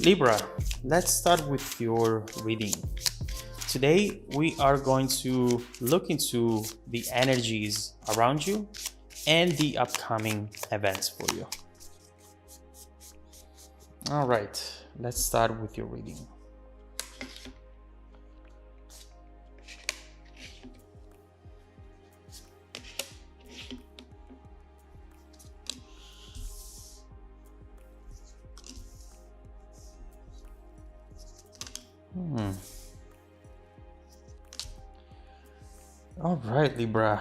Libra, let's start with your reading. Today, we are going to look into the energies around you and the upcoming events for you. All right, let's start with your reading. All right, Libra.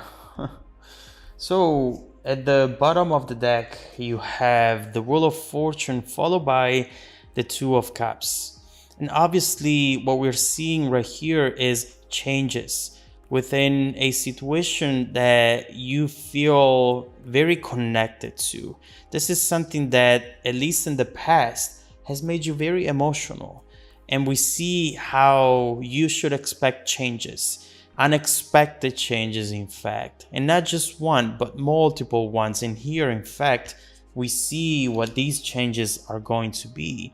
So at the bottom of the deck, you have the Wheel of Fortune followed by the Two of Cups. And obviously what we're seeing right here is changes within a situation that you feel very connected to. This is something that, at least in the past, has made you very emotional. And we see how you should expect changes. Unexpected changes, in fact, and not just one but multiple ones. And here, in fact, we see what these changes are going to be.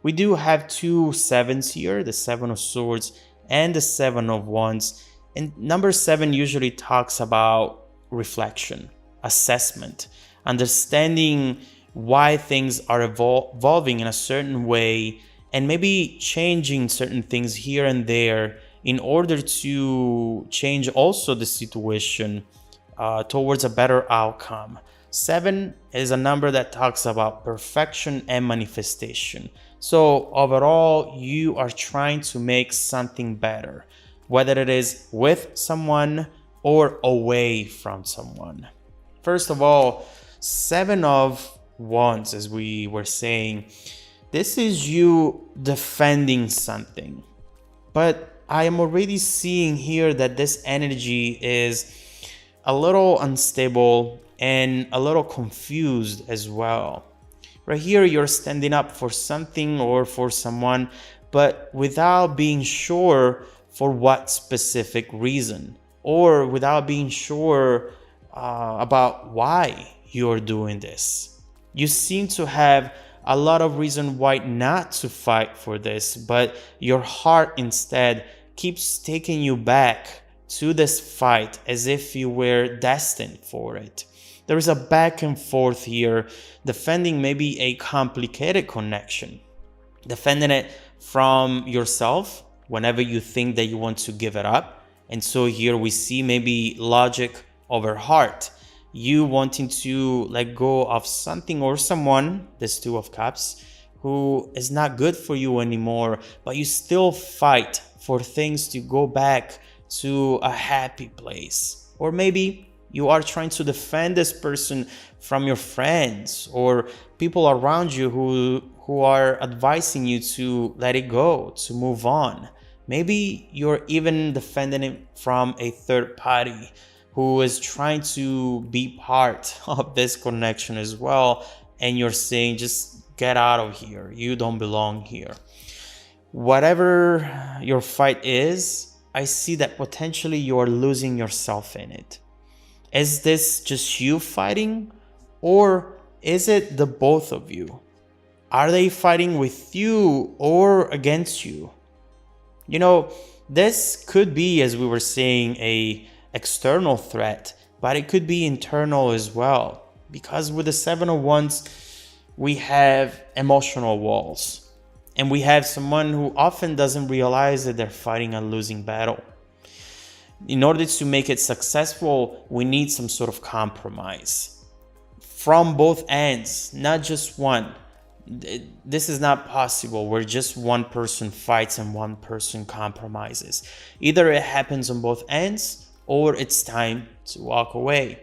We do have two sevens here, the Seven of Swords and the Seven of Wands, and number 7 usually talks about reflection, assessment, understanding why things are evolving in a certain way, and maybe changing certain things here and there in order to change also the situation towards a better outcome. 7 is a number that talks about perfection and manifestation. So overall, you are trying to make something better, whether it is with someone or away from someone. First of all, 7 of Wands, as we were saying, this is you defending something. But I am already seeing here that this energy is a little unstable and a little confused as well. Right here, you're standing up for something or for someone, but without being sure for what specific reason, or without being sure about why you're doing this. You seem to have a lot of reason why not to fight for this, but your heart instead keeps taking you back to this fight as if you were destined for it. There is a back and forth here, defending maybe a complicated connection, defending it from yourself whenever you think that you want to give it up. And so here we see maybe logic over heart, you wanting to let go of something or someone, this Two of Cups, who is not good for you anymore, but you still fight for things to go back to a happy place. Or maybe you are trying to defend this person from your friends or people around you who are advising you to let it go, to move on. Maybe you're even defending it from a third party who is trying to be part of this connection as well, and you're saying, just get out of here, you don't belong here. Whatever your fight is, I see that potentially you're losing yourself in it. Is this just you fighting, or is it the both of you? Are they fighting with you or against you? You know, this could be, as we were saying, a external threat, but it could be internal as well, because with the Seven of Wands we have emotional walls, and we have someone who often doesn't realize that they're fighting a losing battle. In order to make it successful, we need some sort of compromise from both ends, not just one. This is not possible where just one person fights and one person compromises. Either it happens on both ends, or it's time to walk away.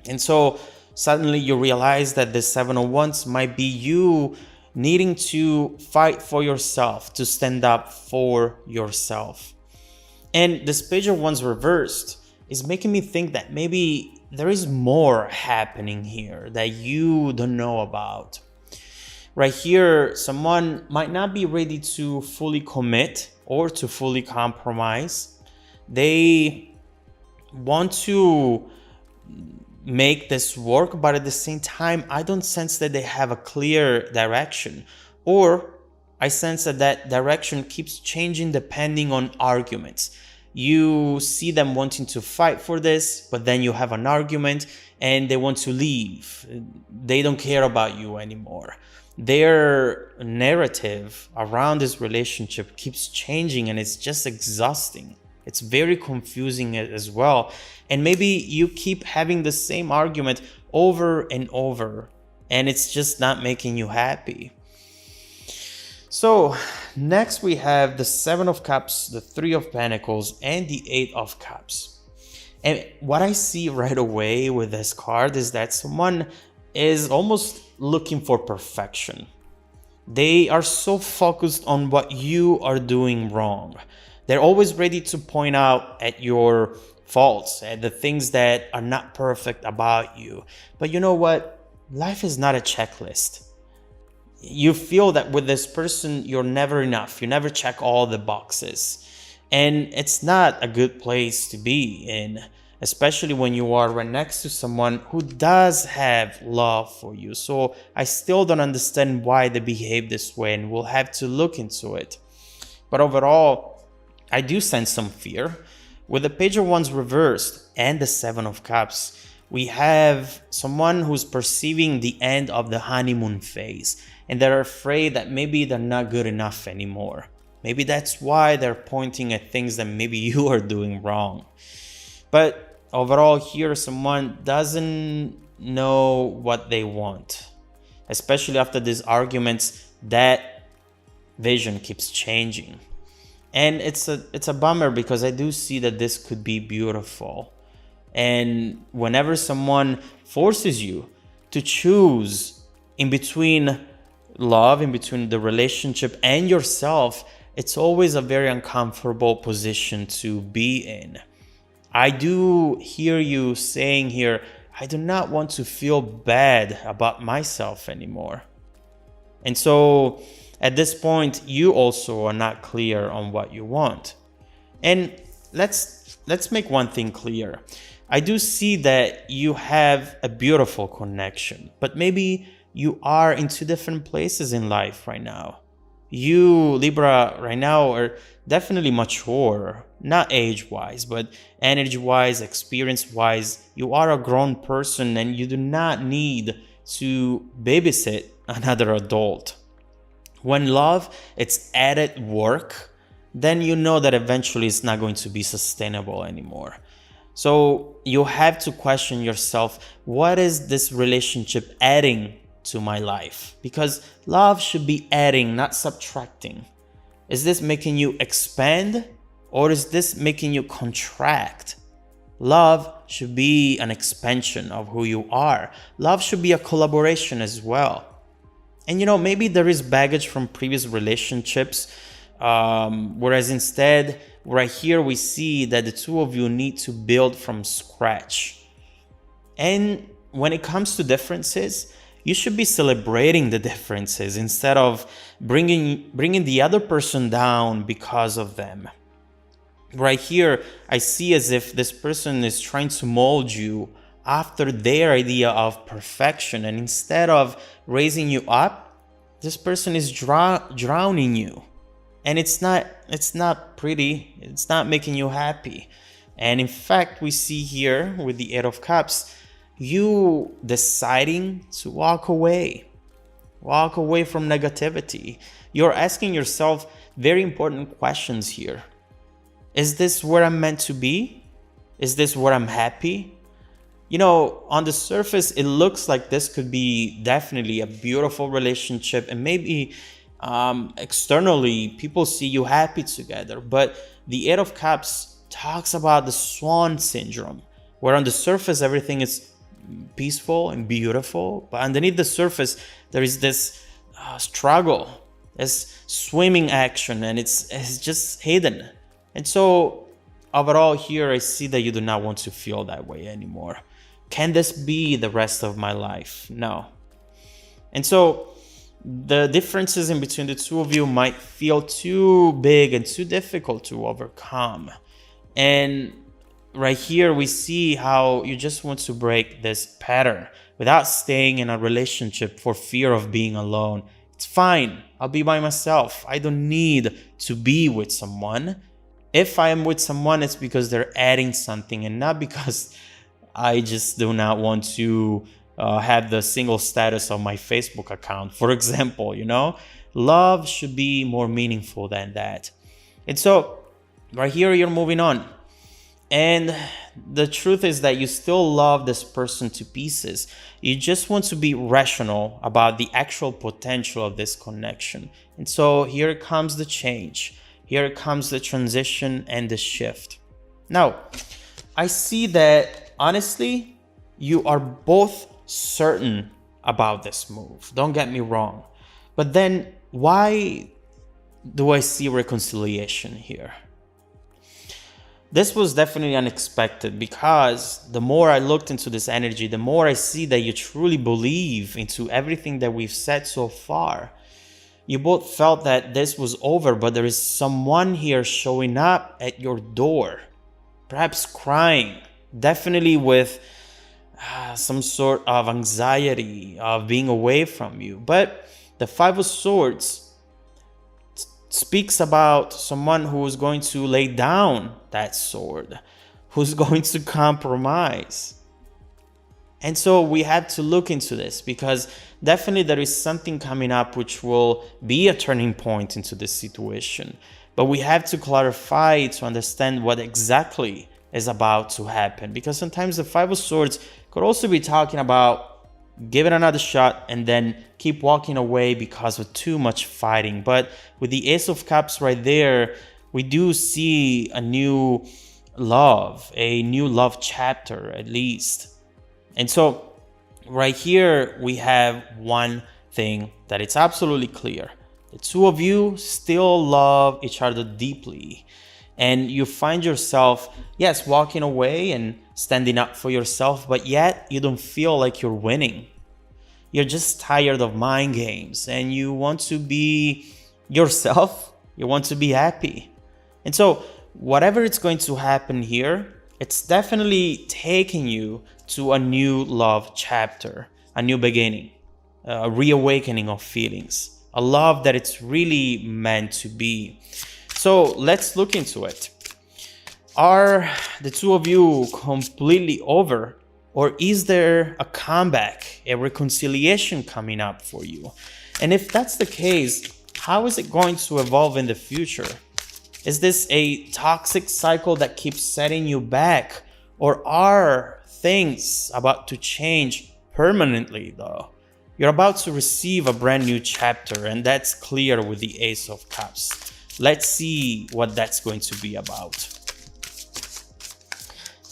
And so suddenly you realize that the Seven of Wands might be you needing to fight for yourself, to stand up for yourself. And this Page of Wands reversed is making me think that maybe there is more happening here that you don't know about. Right here, someone might not be ready to fully commit or to fully compromise. They want to make this work, but at the same time, I don't sense that they have a clear direction, or I sense that that direction keeps changing depending on arguments. You see them wanting to fight for this, but then you have an argument and they want to leave. They don't care about you anymore. Their narrative around this relationship keeps changing and it's just exhausting. It's very confusing as well. And maybe you keep having the same argument over and over, and it's just not making you happy. So next we have the Seven of Cups, the Three of Pentacles, and the Eight of Cups. And what I see right away with this card is that someone is almost looking for perfection. They are so focused on what you are doing wrong. They're always ready to point out at your faults, at the things that are not perfect about you. But you know what? Life is not a checklist. You feel that with this person, you're never enough. You never check all the boxes. And it's not a good place to be in, especially when you are right next to someone who does have love for you. So I still don't understand why they behave this way, and we'll have to look into it. But overall, I do sense some fear. With the Page of Wands reversed and the Seven of Cups, we have someone who's perceiving the end of the honeymoon phase, and they're afraid that maybe they're not good enough anymore. Maybe that's why they're pointing at things that maybe you are doing wrong. But overall here, someone doesn't know what they want. Especially after these arguments, that vision keeps changing. And it's a bummer, because I do see that this could be beautiful. And whenever someone forces you to choose in between love, in between the relationship and yourself, it's always a very uncomfortable position to be in. I do hear you saying here, I do not want to feel bad about myself anymore. And so at this point, you also are not clear on what you want. And let's make one thing clear. I do see that you have a beautiful connection, but maybe you are in two different places in life right now. You, Libra, right now are definitely mature, not age-wise, but energy-wise, experience-wise. You are a grown person and you do not need to babysit another adult. When love, it's added work, then you know that eventually it's not going to be sustainable anymore. So you have to question yourself, what is this relationship adding to my life? Because love should be adding, not subtracting. Is this making you expand, or is this making you contract? Love should be an expansion of who you are. Love should be a collaboration as well. And you know, maybe there is baggage from previous relationships, whereas instead, right here, we see that the two of you need to build from scratch. And when it comes to differences, you should be celebrating the differences instead of bringing the other person down because of them. Right here, I see as if this person is trying to mold you after their idea of perfection, and instead of raising you up, this person is drowning you. And it's not pretty, it's not making you happy. And in fact, we see here with the Eight of Cups, you deciding to walk away from negativity. You're asking yourself very important questions here. Is this where I'm meant to be? Is this where I'm happy? You know, on the surface, it looks like this could be definitely a beautiful relationship, and maybe externally people see you happy together. But the Eight of Cups talks about the swan syndrome, where on the surface everything is peaceful and beautiful, but underneath the surface there is this struggle, this swimming action, and it's just hidden. And so overall here, I see that you do not want to feel that way anymore. Can this be the rest of my life? No. And so the differences in between the two of you might feel too big and too difficult to overcome. And right here, we see how you just want to break this pattern without staying in a relationship for fear of being alone, It's fine. I'll be by myself. I don't need to be with someone. If I am with someone, it's because they're adding something and not because I just do not want to have the single status of my Facebook account, for example, Love should be more meaningful than that. And so right here, you're moving on. And the truth is that you still love this person to pieces. You just want to be rational about the actual potential of this connection. And so here comes the change. Here comes the transition and the shift. Now, I see that honestly, you are both certain about this move. Don't get me wrong. But then why do I see reconciliation here? This was definitely unexpected because the more I looked into this energy, the more I see that you truly believe into everything that we've said so far. You both felt that this was over, but there is someone here showing up at your door, perhaps crying, definitely with some sort of anxiety of being away from you. But the Five of Swords speaks about someone who is going to lay down that sword, who's going to compromise. And so we have to look into this because definitely there is something coming up which will be a turning point into this situation. But we have to clarify to understand what exactly is about to happen, because sometimes the Five of Swords could also be talking about give it another shot and then keep walking away because of too much fighting. But with the Ace of Cups right there, we do see a new love, a new love chapter at least. And so right here, we have one thing that it's absolutely clear. The two of you still love each other deeply. And you find yourself, yes, walking away and standing up for yourself, but yet you don't feel like you're winning. You're just tired of mind games and you want to be yourself. You want to be happy. And so whatever it's going to happen here, it's definitely taking you to a new love chapter, a new beginning, a reawakening of feelings, a love that it's really meant to be. So let's look into it. Are the two of you completely over, or is there a comeback, a reconciliation coming up for you? And if that's the case, how is it going to evolve in the future? Is this a toxic cycle that keeps setting you back, or are things about to change permanently though? You're about to receive a brand new chapter, and that's clear with the Ace of Cups. Let's see what that's going to be about.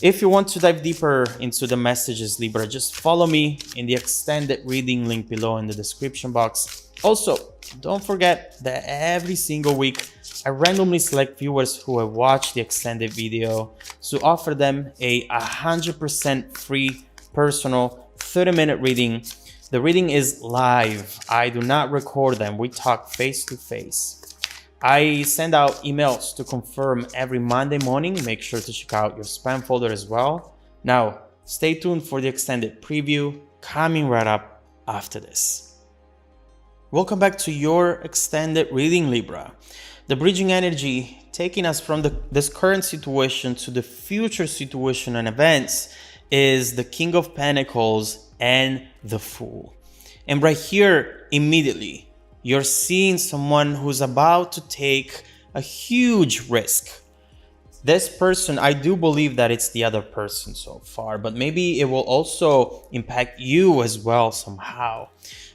If you want to dive deeper into the messages, Libra, just follow me in the extended reading link below in the description box. Also, don't forget that every single week, I randomly select viewers who have watched the extended video to offer them a 100% free personal 30-minute reading. The reading is live. I do not record them. We talk face to face. I send out emails to confirm every Monday morning. Make sure to check out your spam folder as well. Now, stay tuned for the extended preview coming right up after this. Welcome back to your extended reading, Libra. The bridging energy taking us from this current situation to the future situation and events is the King of Pentacles and the Fool. And right here, immediately, you're seeing someone who's about to take a huge risk. This person, I do believe that it's the other person so far, but maybe it will also impact you as well somehow.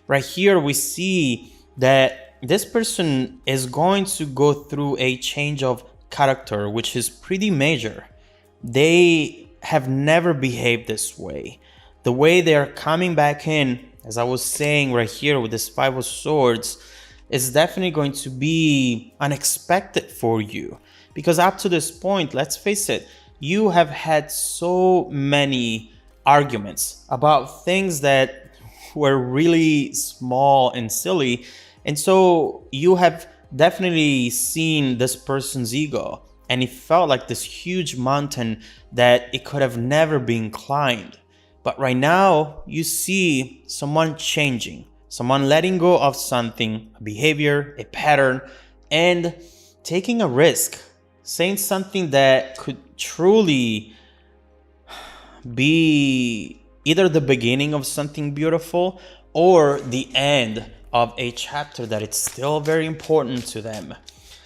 Right here, we see that this person is going to go through a change of character, which is pretty major. They have never behaved this way. The way they are coming back in, as I was saying right here with this Five of Swords, is definitely going to be unexpected for you. Because up to this point, let's face it, you have had so many arguments about things that were really small and silly. And so you have definitely seen this person's ego, and it felt like this huge mountain that it could have never been climbed. But right now, you see someone changing, someone letting go of something, a behavior, a pattern, and taking a risk, saying something that could truly be either the beginning of something beautiful or the end of a chapter that it's still very important to them.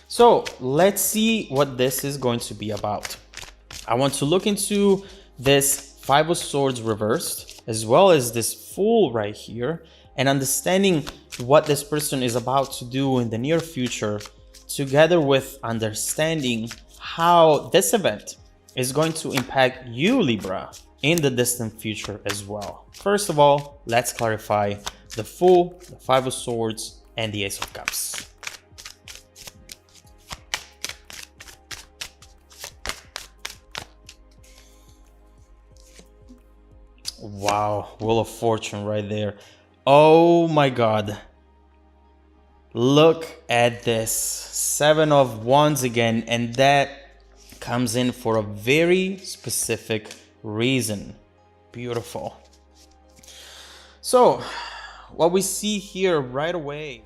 So let's see what this is going to be about. I want to look into this Five of Swords reversed, as well as this Fool right here, and understanding what this person is about to do in the near future, together with understanding how this event is going to impact you, Libra, in the distant future as well. First of all, let's clarify the Fool, the Five of Swords, and the Ace of Cups. Wow, Wheel of Fortune right there. Oh my God. Look at this. Seven of Wands again, and that comes in for a very specific reason. Beautiful. So, what we see here right away